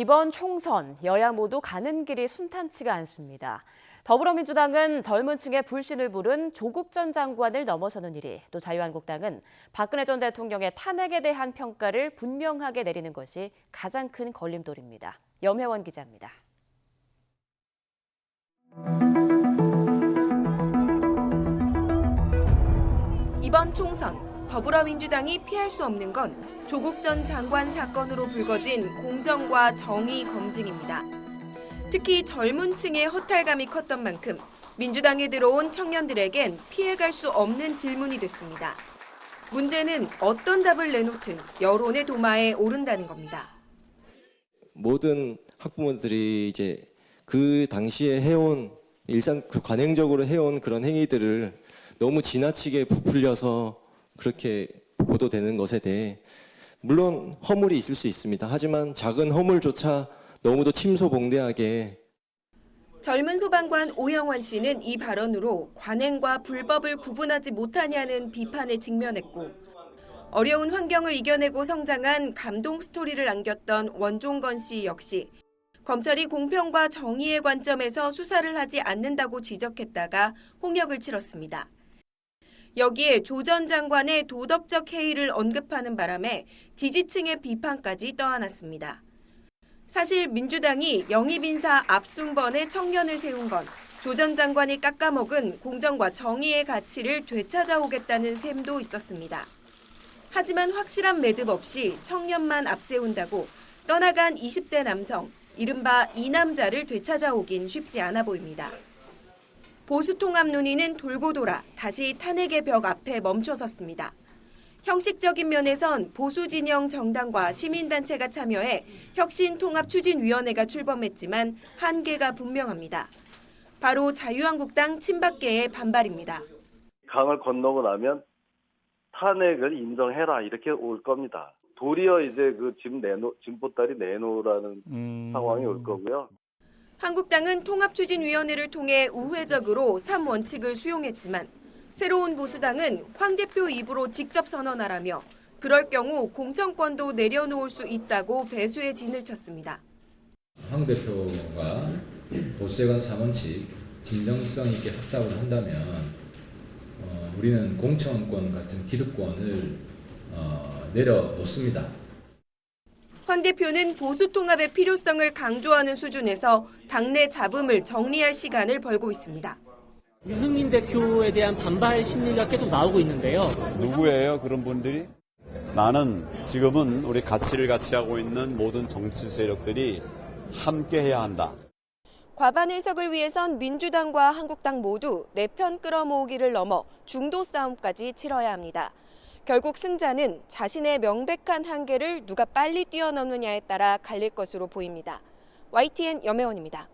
이번 총선 여야 모두 가는 길이 순탄치가 않습니다. 더불어민주당은 젊은 층의 불신을 부른 조국 전 장관을 넘어서는 일이, 또 자유한국당은 박근혜 전 대통령의 탄핵에 대한 평가를 분명하게 내리는 것이 가장 큰 걸림돌입니다. 염혜원 기자입니다. 이번 총선, 더불어민주당이 피할 수 없는 건 조국 전 장관 사건으로 불거진 공정과 정의 검증입니다. 특히 젊은 층의 허탈감이 컸던 만큼 민주당에 들어온 청년들에겐 피해갈 수 없는 질문이 됐습니다. 문제는 어떤 답을 내놓든 여론의 도마에 오른다는 겁니다. 모든 학부모들이 이제 그 당시에 해온 일상 관행적으로 해온 그런 행위들을 너무 지나치게 부풀려서 그렇게 보도되는 것에 대해 물론 허물이 있을 수 있습니다. 하지만 작은 허물조차 너무도 침소봉대하게. 젊은 소방관 오영환 씨는 이 발언으로 관행과 불법을 구분하지 못하냐는 비판에 직면했고, 어려운 환경을 이겨내고 성장한 감동 스토리를 안겼던 원종건 씨 역시 검찰이 공평과 정의의 관점에서 수사를 하지 않는다고 지적했다가 홍역을 치렀습니다. 여기에 조 전 장관의 도덕적 해이를 언급하는 바람에 지지층의 비판까지 떠안았습니다. 사실 민주당이 영입인사 앞순번에 청년을 세운 건 조 전 장관이 깎아먹은 공정과 정의의 가치를 되찾아오겠다는 셈도 있었습니다. 하지만 확실한 매듭 없이 청년만 앞세운다고 떠나간 20대 남성, 이른바 이남자를 되찾아오긴 쉽지 않아 보입니다. 보수 통합 논의는 돌고 돌아 다시 탄핵의 벽 앞에 멈춰섰습니다. 형식적인 면에선 보수 진영 정당과 시민단체가 참여해 혁신통합추진위원회가 출범했지만 한계가 분명합니다. 바로 자유한국당 친박계의 반발입니다. 강을 건너고 나면 탄핵을 인정해라 이렇게 올 겁니다. 도리어 이제 그 짐 보따리 내놓으라는 상황이 올 거고요. 한국당은 통합추진위원회를 통해 우회적으로 3원칙을 수용했지만 새로운 보수당은 황 대표 입으로 직접 선언하라며 그럴 경우 공천권도 내려놓을 수 있다고 배수의 진을 쳤습니다. 황 대표가 보수재관 3원칙 진정성 있게 확답을 한다면 우리는 공천권 같은 기득권을 내려놓습니다. 황 대표는 보수 통합의 필요성을 강조하는 수준에서 당내 잡음을 정리할 시간을 벌고 있습니다. 유승민 대표에 대한 반발 심리가 계속 나오고 있는데요. 누구예요, 그런 분들이? 나는 지금은 우리 가치를 같이 하고 있는 모든 정치 세력들이 함께 해야 한다. 과반 의석을 위해선 민주당과 한국당 모두 내 편 끌어모으기를 넘어 중도 싸움까지 치러야 합니다. 결국 승자는 자신의 명백한 한계를 누가 빨리 뛰어넘느냐에 따라 갈릴 것으로 보입니다. YTN 염혜원입니다.